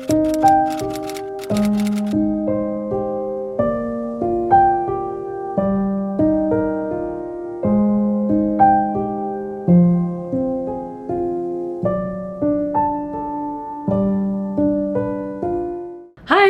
Hi,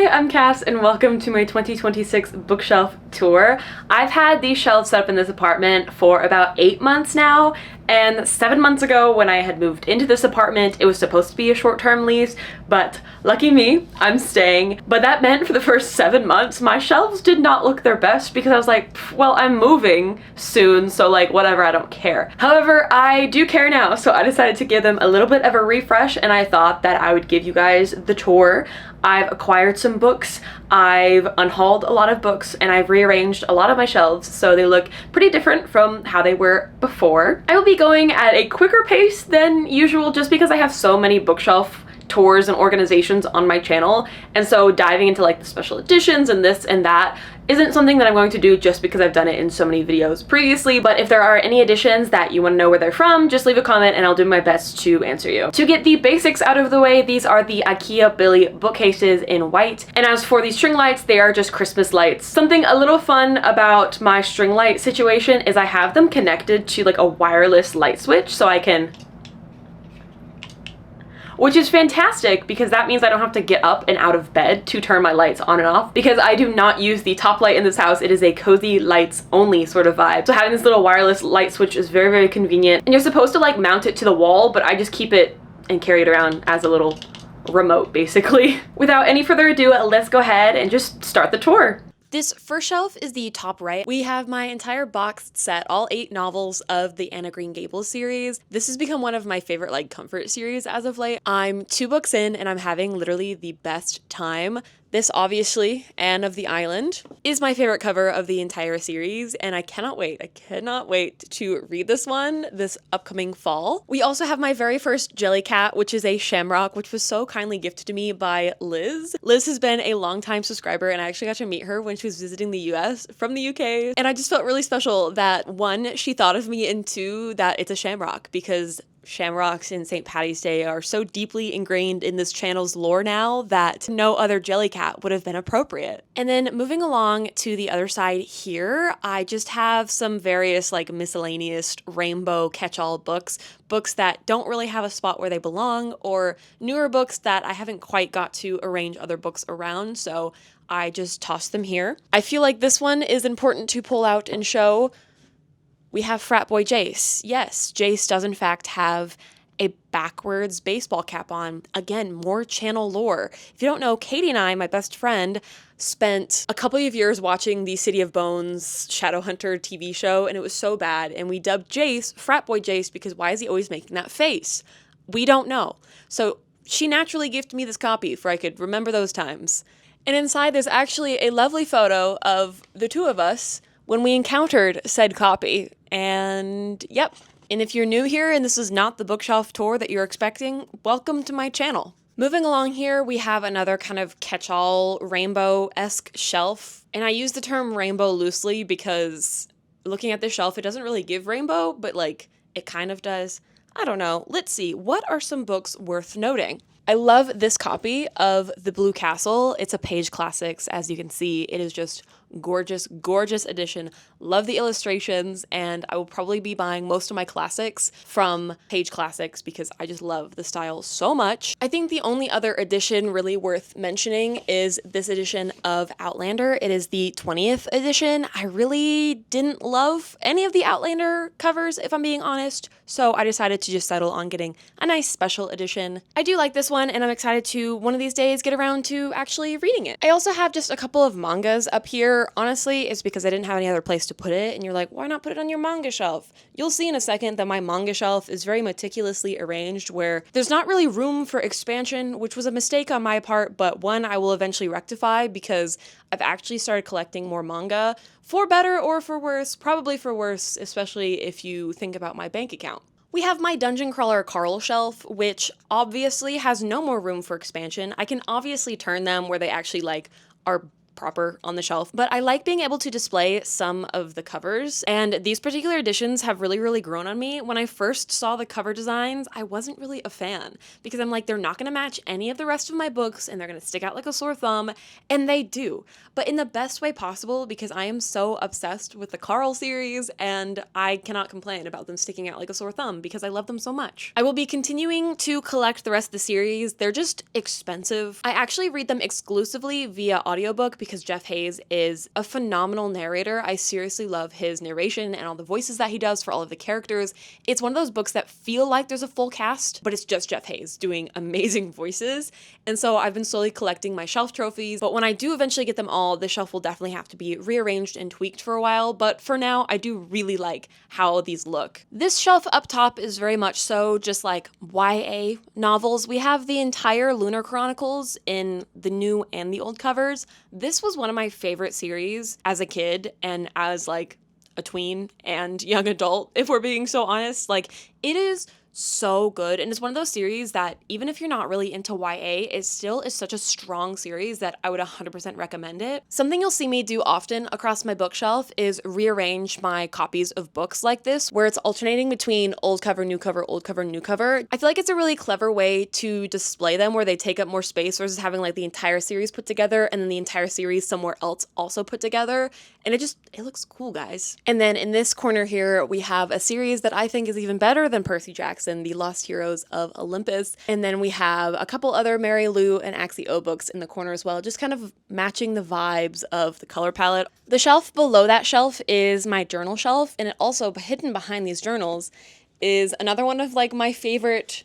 I'm Cass and welcome to my 2026 bookshelf tour. I've had these shelves set up in this apartment for about 8 months now, and 7 months ago when I had moved into this apartment, it was supposed to be a short-term lease, but lucky me, I'm staying. But that meant for the first 7 months, my shelves did not look their best because I was like, well, I'm moving soon, so like whatever, I don't care. However, I do care now, so I decided to give them a little bit of a refresh, and I thought that I would give you guys the tour. I've acquired some books, I've unhauled a lot of books, and I've rearranged a lot of my shelves so they look pretty different from how they were before. I will be going at a quicker pace than usual just because I have so many bookshelf tours and organizations on my channel, and so diving into like the special editions and this and that isn't something that I'm going to do just because I've done it in so many videos previously. But if there are any editions that you want to know where they're from, just leave a comment and I'll do my best to answer you. To get the basics out of the way, these are the IKEA Billy bookcases in white, and as for the string lights, they are just Christmas lights. Something a little fun about my string light situation is I have them connected to like a wireless light switch, so I can, which is fantastic because that means I don't have to get up and out of bed to turn my lights on and off, because I do not use the top light in this house. It is a cozy lights only sort of vibe. So having this little wireless light switch is very, very convenient. And you're supposed to like mount it to the wall, but I just keep it and carry it around as a little remote basically. Without any further ado, let's go ahead and just start the tour. This first shelf is the top right. We have my entire box set, all 8 novels of the Anne of Green Gables series. This has become one of my favorite like comfort series as of late. I'm 2 books in and I'm having literally the best time. This obviously, Anne of the Island, is my favorite cover of the entire series, and I cannot wait to read this one this upcoming fall. We also have my very first Jellycat, which is a shamrock, which was so kindly gifted to me by Liz. Liz has been a longtime subscriber, and I actually got to meet her when she was visiting the US from the UK, and I just felt really special that 1, she thought of me, and 2, that it's a shamrock, because shamrocks in St. Patty's Day are so deeply ingrained in this channel's lore now that no other Jellycat would have been appropriate. And then moving along to the other side here, I just have some various like miscellaneous rainbow catch-all books that don't really have a spot where they belong, or newer books that I haven't quite got to arrange other books around, so I just toss them here. I feel like this one is important to pull out and show. We have Frat Boy Jace. Yes, Jace does in fact have a backwards baseball cap on. Again, more channel lore. If you don't know, Katie and I, my best friend, spent a couple of years watching the City of Bones Shadowhunter TV show, and it was so bad, and we dubbed Jace Frat Boy Jace because why is he always making that face? We don't know. So she naturally gifted me this copy for I could remember those times. And inside there's actually a lovely photo of the 2 of us when we encountered said copy. And yep, and if you're new here and this is not the bookshelf tour that you're expecting, welcome to my channel. Moving along here, we have another kind of catch-all rainbow-esque shelf. And I use the term rainbow loosely because looking at this shelf, it doesn't really give rainbow, but like it kind of does. I don't know. Let's see. What are some books worth noting? I love this copy of The Blue Castle. It's a Page Classics, as you can see. It is just gorgeous, gorgeous edition. Love the illustrations, and I will probably be buying most of my classics from Page Classics because I just love the style so much. I think the only other edition really worth mentioning is this edition of Outlander. It is the 20th edition. I really didn't love any of the Outlander covers, if I'm being honest, so I decided to just settle on getting a nice special edition. I do like this one, and I'm excited to one of these days get around to actually reading it. I also have just a couple of mangas up here. Honestly, it's because I didn't have any other place to put it, and you're like, why not put it on your manga shelf? You'll see in a second that my manga shelf is very meticulously arranged where there's not really room for expansion, which was a mistake on my part, but one I will eventually rectify because I've actually started collecting more manga, for better or for worse, probably for worse, especially if you think about my bank account. We have my Dungeon Crawler Carl shelf, which obviously has no more room for expansion. I can obviously turn them where they actually like are proper on the shelf, but I like being able to display some of the covers, and these particular editions have really grown on me. When I first saw the cover designs, I wasn't really a fan because I'm like, they're not going to match any of the rest of my books and they're going to stick out like a sore thumb, and they do, but in the best way possible because I am so obsessed with the Carl series and I cannot complain about them sticking out like a sore thumb because I love them so much. I will be continuing to collect the rest of the series. They're just expensive. I actually read them exclusively via audiobook because Jeff Hayes is a phenomenal narrator. I seriously love his narration and all the voices that he does for all of the characters. It's one of those books that feel like there's a full cast, but it's just Jeff Hayes doing amazing voices. And so I've been slowly collecting my shelf trophies, but when I do eventually get them all, the shelf will definitely have to be rearranged and tweaked for a while. But for now, I do really like how these look. This shelf up top is very much so just like YA novels. We have the entire Lunar Chronicles in the new and the old covers. This was one of my favorite series as a kid and as like a tween and young adult, if we're being so honest. Like, it is so good, and it's one of those series that even if you're not really into YA, it still is such a strong series that I would 100% recommend it. Something you'll see me do often across my bookshelf is rearrange my copies of books like this, where it's alternating between old cover, new cover, old cover, new cover. I feel like it's a really clever way to display them where they take up more space versus having like the entire series put together and then the entire series somewhere else also put together. And it looks cool, guys. And then in this corner here, we have a series that I think is even better than Percy Jackson, The Lost Heroes of Olympus. And then we have a couple other Mary Lou and Axie O books in the corner as well, just kind of matching the vibes of the color palette. The shelf below that shelf is my journal shelf, and it also, hidden behind these journals, is another one of like my favorite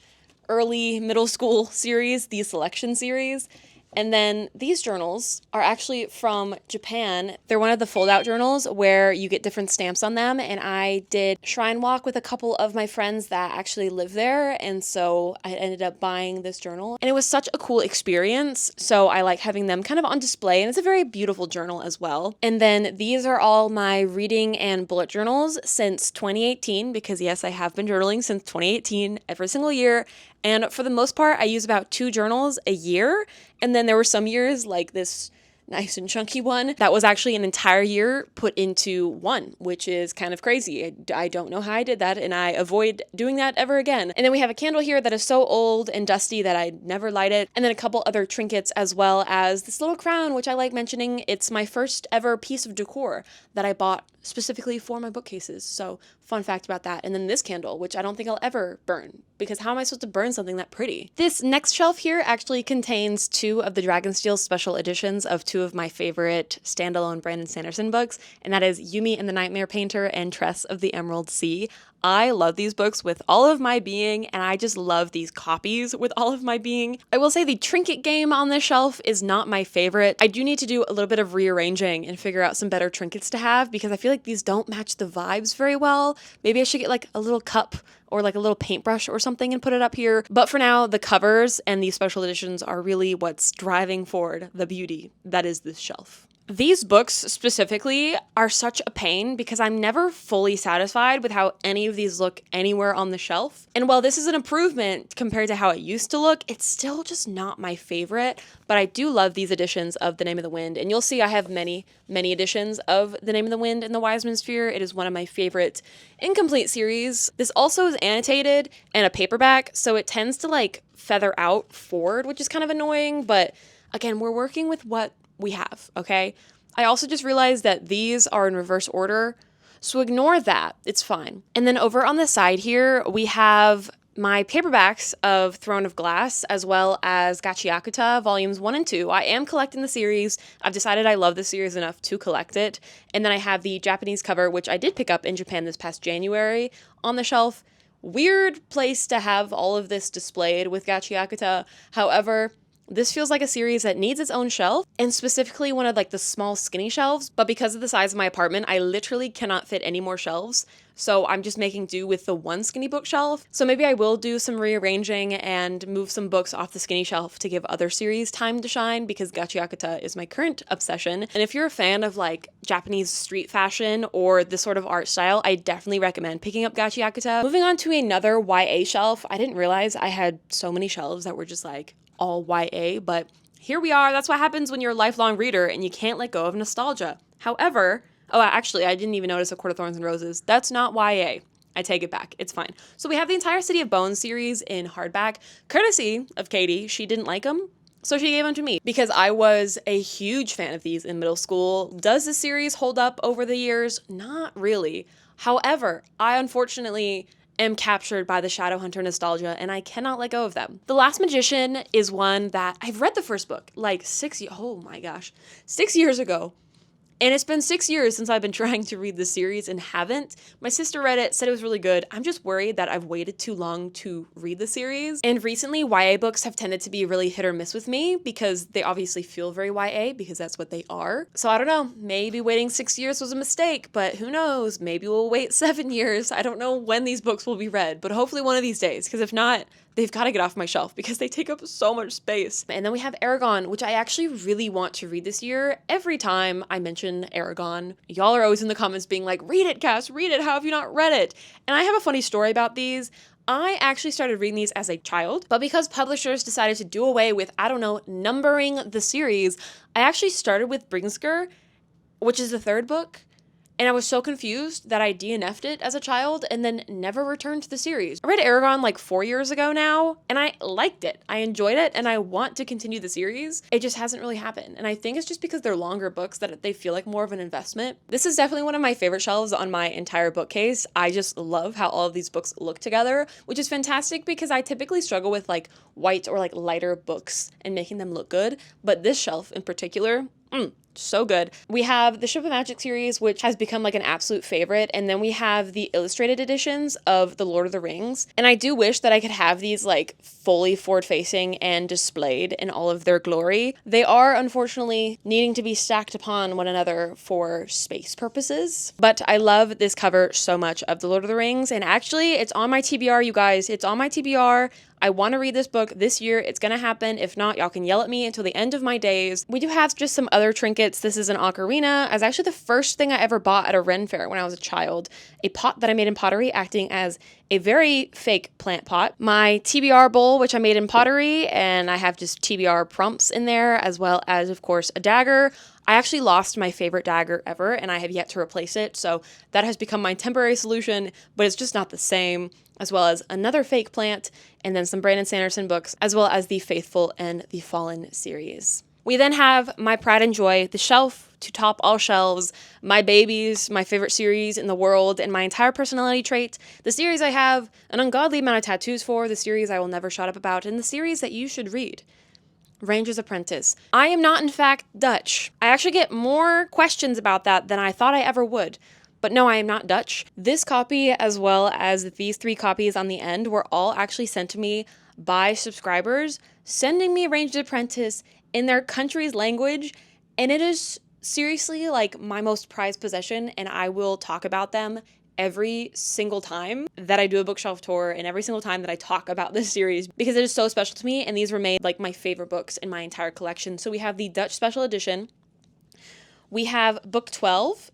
early middle school series, the Selection series. And then these journals are actually from Japan. They're one of the fold-out journals where you get different stamps on them. And I did Shrine Walk with a couple of my friends that actually live there. And so I ended up buying this journal. And it was such a cool experience. So I like having them kind of on display. And it's a very beautiful journal as well. And then these are all my reading and bullet journals since 2018. Because yes, I have been journaling since 2018 every single year. And for the most part, I use about 2 journals a year. And then there were some years like this nice and chunky one that was actually an entire year put into one, which is kind of crazy. I don't know how I did that, and I avoid doing that ever again. And then we have a candle here that is so old and dusty that I never light it. And then a couple other trinkets, as well as this little crown, which I like mentioning. It's my first ever piece of decor that I bought specifically for my bookcases. So fun fact about that. And then this candle, which I don't think I'll ever burn, because how am I supposed to burn something that pretty? This next shelf here actually contains 2 of the Dragonsteel special editions of 2 of my favorite standalone Brandon Sanderson books, and that is Yumi and the Nightmare Painter and Tress of the Emerald Sea. I love these books with all of my being, and I just love these copies with all of my being. I will say the trinket game on this shelf is not my favorite. I do need to do a little bit of rearranging and figure out some better trinkets to have because I feel like these don't match the vibes very well. Maybe I should get like a little cup or like a little paintbrush or something and put it up here. But for now, the covers and these special editions are really what's driving forward the beauty that is this shelf. These books specifically are such a pain because I'm never fully satisfied with how any of these look anywhere on the shelf. And while this is an improvement compared to how it used to look, it's still just not my favorite. But I do love these editions of The Name of the Wind. And you'll see I have many editions of The Name of the Wind and The Wiseman Sphere. It is one of my favorite incomplete series. This also is annotated and a paperback, so it tends to like feather out forward, which is kind of annoying. But again, we're working with what we have, okay? I also just realized that these are in reverse order, so ignore that. It's fine. And then over on the side here, we have my paperbacks of Throne of Glass, as well as Gachiakuta volumes 1 and 2. I am collecting the series. I've decided I love this series enough to collect it. And then I have the Japanese cover, which I did pick up in Japan this past January, on the shelf. Weird place to have all of this displayed with Gachiakuta. However, this feels like a series that needs its own shelf, and specifically one of like the small skinny shelves, but because of the size of my apartment, I literally cannot fit any more shelves, so I'm just making do with the one skinny bookshelf. So maybe I will do some rearranging and move some books off the skinny shelf to give other series time to shine, because Gachiakuta is my current obsession. And if you're a fan of like Japanese street fashion or this sort of art style, I definitely recommend picking up Gachiakuta. Moving on to another YA shelf, I didn't realize I had so many shelves that were just like all YA, but Here we are. That's what happens when you're a lifelong reader and you can't let go of nostalgia. However, oh, actually, I didn't even notice A Court of Thorns and Roses. That's not YA. I take it back. It's fine. So we have the entire City of Bones series in hardback, courtesy of Katie. She didn't like them, so she gave them to me because I was a huge fan of these in middle school. Does the series hold up over the years? Not really. However, I unfortunately am captured by the Shadowhunter nostalgia and I cannot let go of them. The Last Magician is one that I've read the first book like 6 years ago. And it's been 6 years since I've been trying to read the series and haven't. My sister read it, said it was really good. I'm just worried that I've waited too long to read the series. And recently, YA books have tended to be really hit or miss with me because they obviously feel very YA because that's what they are. So I don't know, maybe waiting 6 years was a mistake, but who knows? Maybe we'll wait 7 years. I don't know when these books will be read, but hopefully one of these days, because if not, they've got to get off my shelf because they take up so much space. And then we have Aragon, which I actually really want to read this year. Every time I mention Aragon, y'all are always in the comments being like, read it, Cass, read it. How have you not read it? And I have a funny story about these. I actually started reading these as a child, but because publishers decided to do away with, numbering the series, I actually started with Bringsker, which is the third book. And I was so confused that I DNF'd it as a child and then never returned to the series. I read Aragon like 4 years ago now, and I liked it. I enjoyed it, and I want to continue the series. It just hasn't really happened. And I think it's just because they're longer books that they feel like more of an investment. This is definitely one of my favorite shelves on my entire bookcase. I just love how all of these books look together, which is fantastic because I typically struggle with like white or like lighter books and making them look good. But this shelf in particular, so good. We have the Ship of Magic series, which has become like an absolute favorite. And then we have the illustrated editions of The Lord of the Rings. And I do wish that I could have these like fully forward facing and displayed in all of their glory. They are unfortunately needing to be stacked upon one another for space purposes. But I love this cover so much of The Lord of the Rings. And actually it's on my TBR, you guys. It's on my TBR. I want to read this book this year. It's going to happen. If not, y'all can yell at me until the end of my days. We do have just some other trinkets. This is an ocarina. It's actually the first thing I ever bought at a Ren fair when I was a child. A pot that I made in pottery acting as a very fake plant pot. My TBR bowl, which I made in pottery, and I have just TBR prompts in there, as well as, of course, a dagger. I actually lost my favorite dagger ever, and I have yet to replace it, so that has become my temporary solution, but it's just not the same, as well as another fake plant, and then some Brandon Sanderson books, as well as the Faithful and the Fallen series. We then have my pride and joy, the shelf to top all shelves, my babies, my favorite series in the world, and my entire personality trait, the series I have an ungodly amount of tattoos for, the series I will never shut up about, and the series that you should read. Ranger's Apprentice. I am not, in fact, Dutch. I actually get more questions about that than I thought I ever would. But no, I am not Dutch. This copy, as well as these 3 copies on the end, were all actually sent to me by subscribers, sending me Ranger's Apprentice in their country's language, and it is seriously like my most prized possession, and I will talk about them every single time that I do a bookshelf tour and every single time that I talk about this series because it is so special to me, and these remain like my favorite books in my entire collection. So we have the Dutch special edition. We have book 12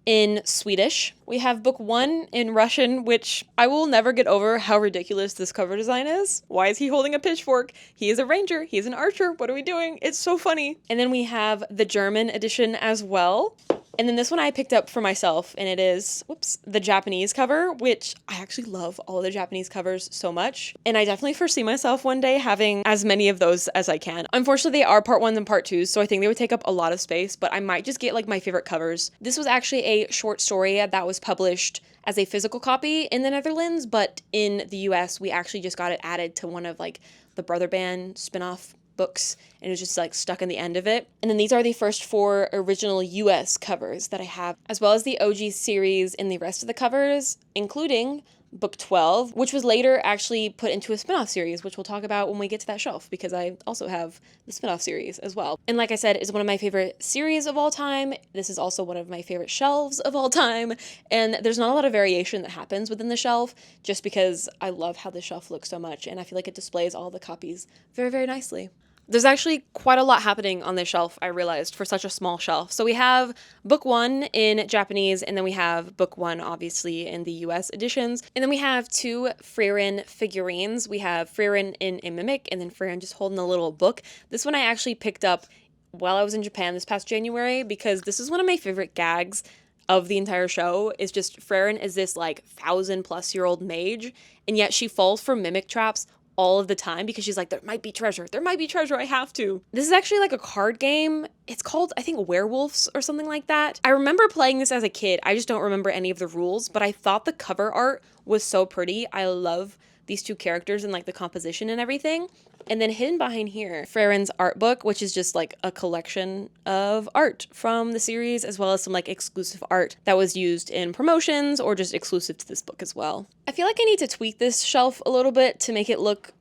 in Swedish. We have book 1 in Russian, which I will never get over how ridiculous this cover design is. Why is he holding a pitchfork? He is a ranger. He's an archer. What are we doing? It's so funny. And then we have the German edition as well. And then this one I picked up for myself, and it is, the Japanese cover, which I actually love all of the Japanese covers so much. And I definitely foresee myself one day having as many of those as I can. Unfortunately, they are part 1s and part 2s, so I think they would take up a lot of space, but I might just get like my favorite covers. This was actually a short story that was published as a physical copy in the Netherlands, but in the US, we actually just got it added to one of like the Brother Band spin-off books, and it was just like stuck in the end of it. And then these are the first 4 original US covers that I have, as well as the OG series in the rest of the covers, including book 12, which was later actually put into a spin-off series, which we'll talk about when we get to that shelf, because I also have the spin-off series as well. And like I said, it's one of my favorite series of all time. This is also one of my favorite shelves of all time, and there's not a lot of variation that happens within the shelf, just because I love how the shelf looks so much, and I feel like it displays all the copies very, very nicely. There's actually quite a lot happening on this shelf, I realized, for such a small shelf. So we have book 1 in Japanese, and then we have book 1, obviously, in the US editions. And then we have 2 Frieren figurines. We have Frieren in a mimic, and then Frieren just holding a little book. This one I actually picked up while I was in Japan this past January, because this is one of my favorite gags of the entire show, is just Frieren is this like 1,000+ year old mage, and yet she falls for mimic traps all of the time because she's like, there might be treasure, I have to. This is actually like a card game. It's called, I think, Werewolves or something like that. I remember playing this as a kid. I just don't remember any of the rules, but I thought the cover art was so pretty. I love these 2 characters and like the composition and everything. And then hidden behind here, Frieren's art book, which is just like a collection of art from the series, as well as some like exclusive art that was used in promotions or just exclusive to this book as well. I feel like I need to tweak this shelf a little bit to make it look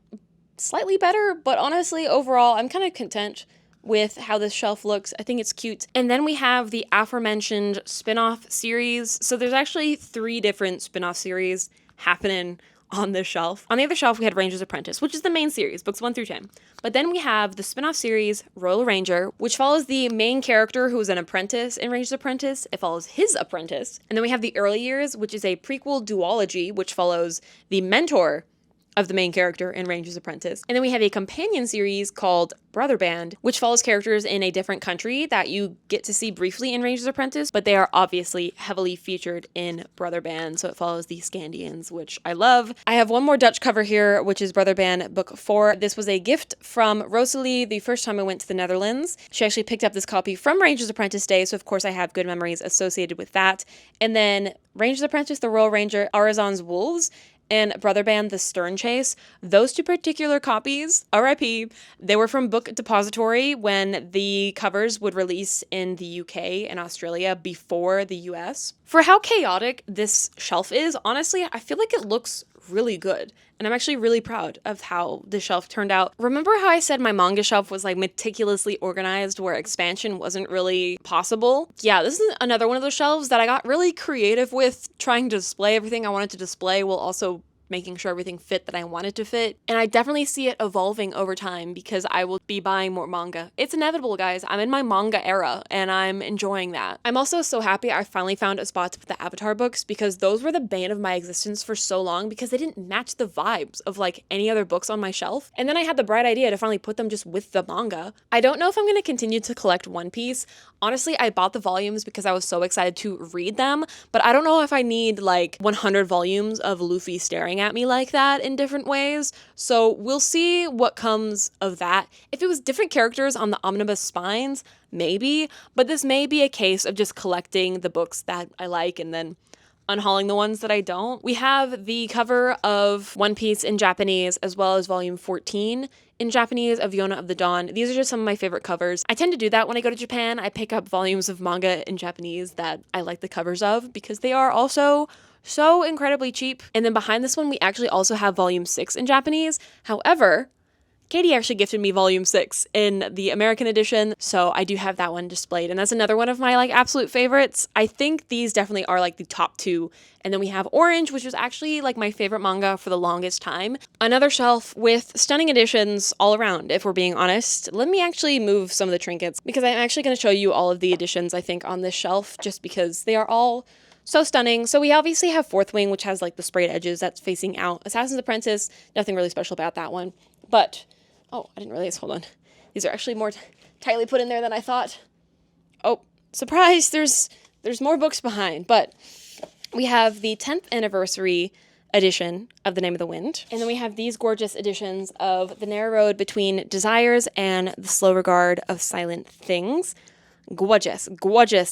slightly better, but honestly, overall, I'm kind of content with how this shelf looks. I think it's cute. And then we have the aforementioned spin-off series. So there's actually 3 different spin-off series happening on this shelf. On the other shelf, we had Ranger's Apprentice, which is the main series, books 1 through 10. But then we have the spin-off series, Royal Ranger, which follows the main character who is an apprentice in Ranger's Apprentice. It follows his apprentice. And then we have the Early Years, which is a prequel duology, which follows the mentor of the main character in Ranger's Apprentice. And then we have a companion series called Brother Band, which follows characters in a different country that you get to see briefly in Ranger's Apprentice, but they are obviously heavily featured in Brother Band, so it follows the Scandians, which I love. I have one more Dutch cover here, which is Brother Band Book 4. This was a gift from Rosalie the first time I went to the Netherlands. She actually picked up this copy from Ranger's Apprentice Day, so of course I have good memories associated with that. And then Ranger's Apprentice, the Royal Ranger, Arazon's Wolves, and Brother Band, The Stern Chase. Those 2 particular copies, RIP, they were from Book Depository when the covers would release in the UK and Australia before the US. For how chaotic this shelf is, honestly, I feel like it looks really good. And I'm actually really proud of how the shelf turned out. Remember how I said my manga shelf was like meticulously organized where expansion wasn't really possible? Yeah, this is another one of those shelves that I got really creative with, trying to display everything I wanted to display while also making sure everything fit that I wanted to fit. And I definitely see it evolving over time because I will be buying more manga. It's inevitable, guys. I'm in my manga era and I'm enjoying that. I'm also so happy I finally found a spot to put the Avatar books, because those were the bane of my existence for so long because they didn't match the vibes of like any other books on my shelf. And then I had the bright idea to finally put them just with the manga. I don't know if I'm going to continue to collect One Piece. Honestly, I bought the volumes because I was so excited to read them, but I don't know if I need like 100 volumes of Luffy staring at me like that in different ways. So we'll see what comes of that. If it was different characters on the omnibus spines, maybe, but this may be a case of just collecting the books that I like and then unhauling the ones that I don't. We have the cover of One Piece in Japanese, as well as volume 14 in Japanese of Yona of the Dawn. These are just some of my favorite covers. I tend to do that when I go to Japan. I pick up volumes of manga in Japanese that I like the covers of because they are also so incredibly cheap. And then behind this one, we actually also have volume 6 in Japanese. However, Katie actually gifted me volume 6 in the American edition, so I do have that one displayed, and that's another one of my like absolute favorites. I think these definitely are like the top 2. And then we have Orange, which was actually like my favorite manga for the longest time. Another shelf with stunning editions all around, if we're being honest. Let me actually move some of the trinkets because I'm actually going to show you all of the editions I think on this shelf, just because they are all so stunning. So we obviously have Fourth Wing, which has like the sprayed edges that's facing out. Assassin's Apprentice, nothing really special about that one. But, oh, I didn't realize, hold on. These are actually more tightly put in there than I thought. Oh, surprise, there's more books behind. But we have the 10th anniversary edition of The Name of the Wind. And then we have these gorgeous editions of The Narrow Road Between Desires and The Slow Regard of Silent Things. Gorgeous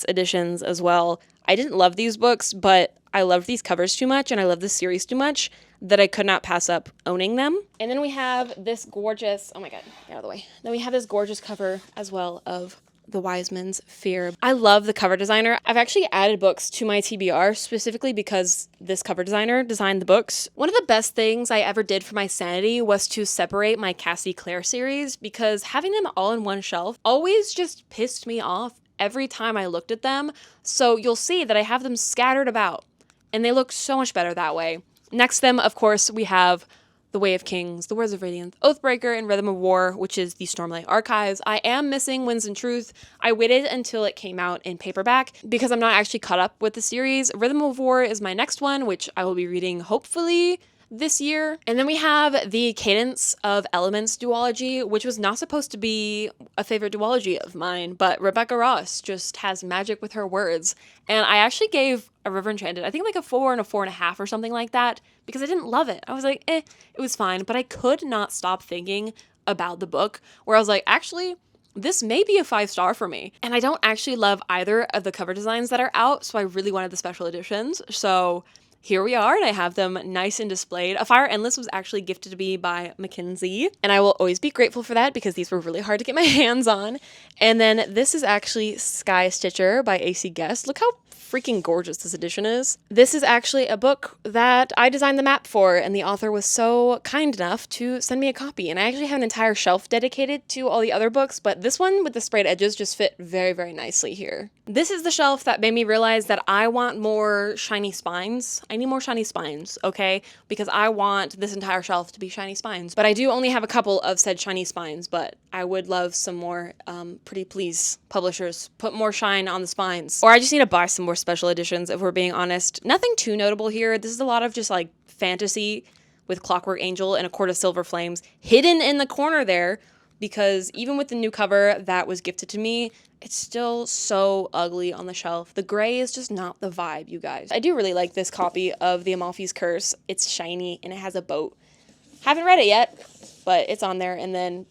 editions as well. I didn't love these books, but I loved these covers too much and I love this series too much that I could not pass up owning them. And then we have this gorgeous, oh my god, get out of the way. Then we have this gorgeous cover as well of The Wise Man's Fear. I love the cover designer. I've actually added books to my TBR specifically because this cover designer designed the books. One of the best things I ever did for my sanity was to separate my Cassie Clare series because having them all in one shelf always just pissed me off every time I looked at them. So you'll see that I have them scattered about and they look so much better that way. Next to them, of course, we have The Way of Kings, The Words of Radiance, Oathbreaker, and Rhythm of War, which is the Stormlight Archives. I am missing Winds and Truth. I waited until it came out in paperback because I'm not actually caught up with the series. Rhythm of War is my next one, which I will be reading hopefully this year. And then we have the Cadence of Elements duology, which was not supposed to be a favorite duology of mine, but Rebecca Ross just has magic with her words. And I actually gave A River Enchanted, I think like a 4 and a 4.5 or something like that, because I didn't love it. I was like, it was fine, but I could not stop thinking about the book, where I was like, actually, this may be a 5-star for me. And I don't actually love either of the cover designs that are out, so I really wanted the special editions. So here we are, and I have them nice and displayed. A Fire Endless was actually gifted to me by Mackenzie, and I will always be grateful for that because these were really hard to get my hands on. And then this is actually Sky Stitcher by AC Guest. Look how freaking gorgeous this edition is. This is actually a book that I designed the map for, and the author was so kind enough to send me a copy. And I actually have an entire shelf dedicated to all the other books, but this one with the sprayed edges just fit very, very nicely here. This is the shelf that made me realize that I want more shiny spines. I need more shiny spines, okay? Because I want this entire shelf to be shiny spines. But I do only have a couple of said shiny spines, but I would love some more. Pretty please, publishers, put more shine on the spines. Or I just need to buy some more special editions, if we're being honest. Nothing too notable here. This is a lot of just like fantasy with Clockwork Angel and A Court of Silver Flames hidden in the corner there, because even with the new cover that was gifted to me, it's still so ugly on the shelf. The gray is just not the vibe, you guys. I do really like this copy of The Amalfi's Curse. It's shiny and it has a boat. Haven't read it yet, but it's on there. And then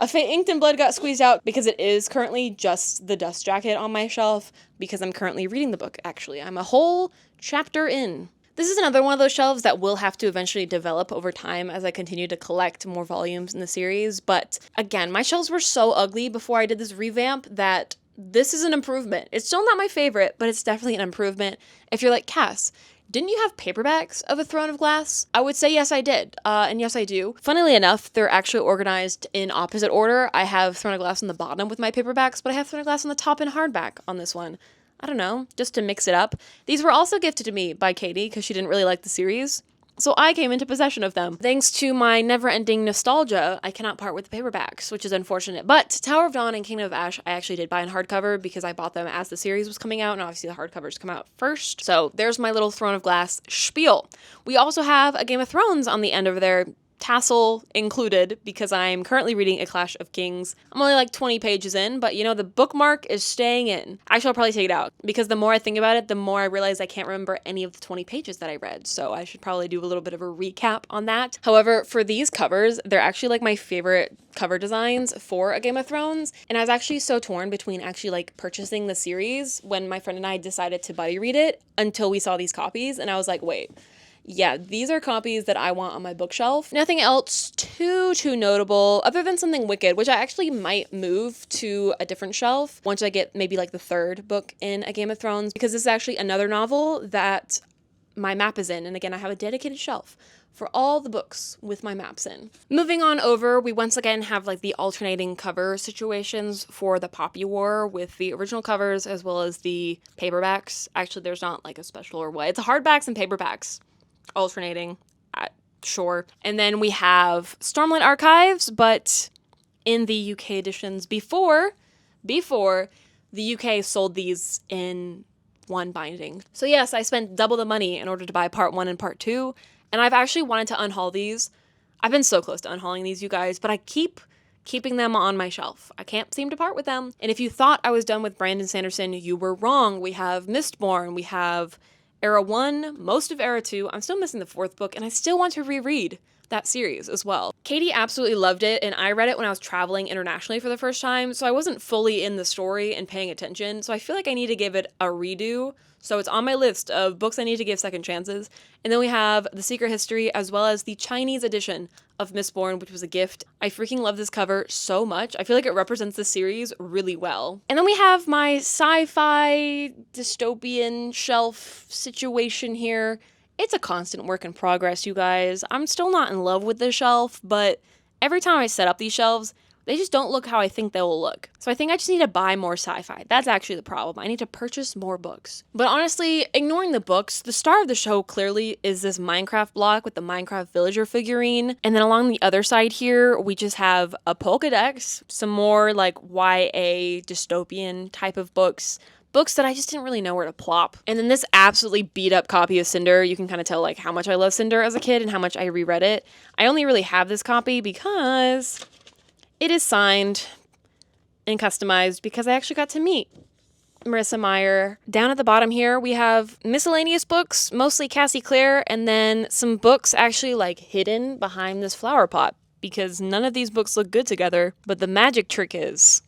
Inked in Blood got squeezed out because it is currently just the dust jacket on my shelf, because I'm currently reading the book, actually. I'm a whole chapter in. This is another one of those shelves that will have to eventually develop over time as I continue to collect more volumes in the series. But again, my shelves were so ugly before I did this revamp that this is an improvement. It's still not my favorite, but it's definitely an improvement. If you're like, Cass, didn't you have paperbacks of A Throne of Glass? I would say yes, I did. And yes, I do. Funnily enough, they're actually organized in opposite order. I have Throne of Glass on the bottom with my paperbacks, but I have Throne of Glass on the top in hardback on this one. I don't know, just to mix it up. These were also gifted to me by Katie because she didn't really like the series, so I came into possession of them. Thanks to my never-ending nostalgia, I cannot part with the paperbacks, which is unfortunate. But Tower of Dawn and Kingdom of Ash, I actually did buy in hardcover because I bought them as the series was coming out, and obviously the hardcovers come out first. So there's my little Throne of Glass spiel. We also have a Game of Thrones on the end over there, tassel included, because I'm currently reading A Clash of Kings. I'm only like 20 pages in, but you know, the bookmark is staying in. Actually, I'll probably take it out, because the more I think about it, the more I realize I can't remember any of the 20 pages that I read, so I should probably do a little bit of a recap on that. However, for these covers, they're actually like my favorite cover designs for A Game of Thrones, and I was actually so torn between actually like purchasing the series when my friend and I decided to buddy read it until we saw these copies, and I was like, wait, yeah, these are copies that I want on my bookshelf. Nothing else too notable other than something Wicked, which I actually might move to a different shelf once I get maybe like the third book in A Game of Thrones, because this is actually another novel that my map is in. And again, I have a dedicated shelf for all the books with my maps in. Moving on over, we once again have like the alternating cover situations for the Poppy War with the original covers as well as the paperbacks. Actually, there's not like a special or what. It's hardbacks and paperbacks. Alternating, sure. And then we have Stormlight Archives, but in the UK editions before the UK sold these in one binding. So yes, I spent double the money in order to buy part 1 and part 2, and I've actually wanted to unhaul these. I've been so close to unhauling these, you guys, but I keep keeping them on my shelf. I can't seem to part with them. And if you thought I was done with Brandon Sanderson, you were wrong. We have Mistborn, we have Era 1, most of Era 2. I'm still missing the 4th book, and I still want to reread that series as well. Katie absolutely loved it, and I read it when I was traveling internationally for the first time, so I wasn't fully in the story and paying attention, so I feel like I need to give it a redo. So it's on my list of books I need to give second chances. And then we have The Secret History, as well as the Chinese edition of Mistborn, which was a gift. I freaking love this cover so much. I feel like it represents the series really well. And then we have my sci-fi dystopian shelf situation here. It's a constant work in progress, you guys. I'm still not in love with this shelf, but every time I set up these shelves, they just don't look how I think they will look. So I think I just need to buy more sci-fi. That's actually the problem. I need to purchase more books. But honestly, ignoring the books, the star of the show clearly is this Minecraft block with the Minecraft villager figurine. And then along the other side here, we just have a Pokedex, some more like YA dystopian type of books that I just didn't really know where to plop. And then this absolutely beat up copy of Cinder. You can kind of tell like how much I love Cinder as a kid and how much I reread it. I only really have this copy because it is signed and customized because I actually got to meet Marissa Meyer. Down at the bottom here, we have miscellaneous books, mostly Cassie Clare, and then some books actually like hidden behind this flower pot because none of these books look good together. But the magic trick is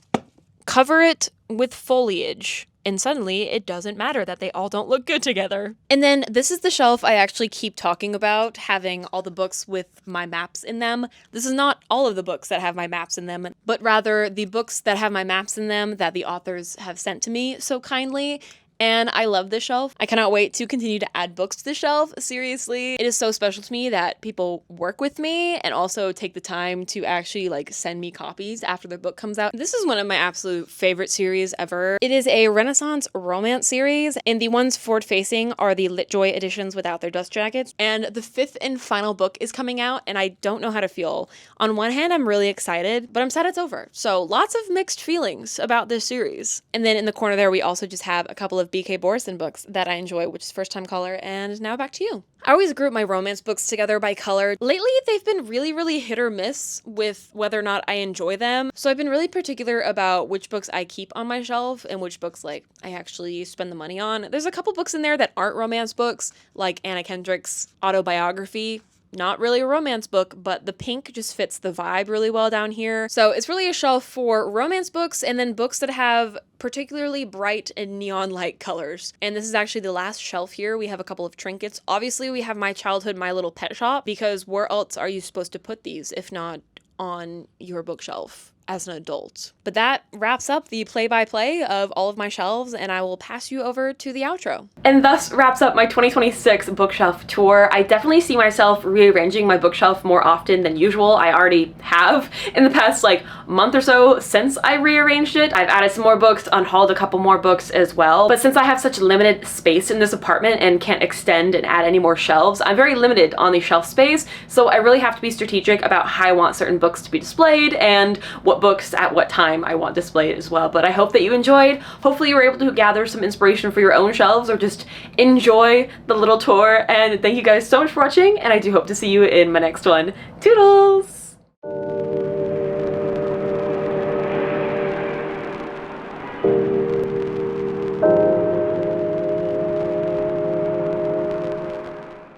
cover it with foliage. And suddenly, it doesn't matter that they all don't look good together. And then this is the shelf I actually keep talking about, having all the books with my maps in them. This is not all of the books that have my maps in them, but rather the books that have my maps in them that the authors have sent to me so kindly. And I love this shelf. I cannot wait to continue to add books to the shelf. Seriously, it is so special to me that people work with me and also take the time to actually like send me copies after their book comes out. This is one of my absolute favorite series ever. It is a Renaissance romance series, and the ones forward facing are the Litjoy editions without their dust jackets. And the 5th and final book is coming out, and I don't know how to feel. On one hand, I'm really excited, but I'm sad it's over. So lots of mixed feelings about this series. And then in the corner there, we also just have a couple of BK Borison books that I enjoy, which is First Time Color, and now back to you. I always group my romance books together by color. Lately, they've been really hit or miss with whether or not I enjoy them. So I've been really particular about which books I keep on my shelf and which books like I actually spend the money on. There's a couple books in there that aren't romance books, like Anna Kendrick's autobiography. Not really a romance book, but the pink just fits the vibe really well down here. So it's really a shelf for romance books and then books that have particularly bright and neon light colors. And this is actually the last shelf here. We have a couple of trinkets. Obviously, we have my childhood My Little Pet Shop, because where else are you supposed to put these if not on your bookshelf as an adult? But that wraps up the play-by-play of all of my shelves, and I will pass you over to the outro. And thus wraps up my 2026 bookshelf tour. I definitely see myself rearranging my bookshelf more often than usual. I already have in the past like month or so since I rearranged it. I've added some more books, unhauled a couple more books as well. But since I have such limited space in this apartment and can't extend and add any more shelves, I'm very limited on the shelf space. So I really have to be strategic about how I want certain books to be displayed and what books at what time I want displayed as well. But I hope that you enjoyed. Hopefully you were able to gather some inspiration for your own shelves or just enjoy the little tour. And thank you guys so much for watching, and I do hope to see you in my next one. Toodles!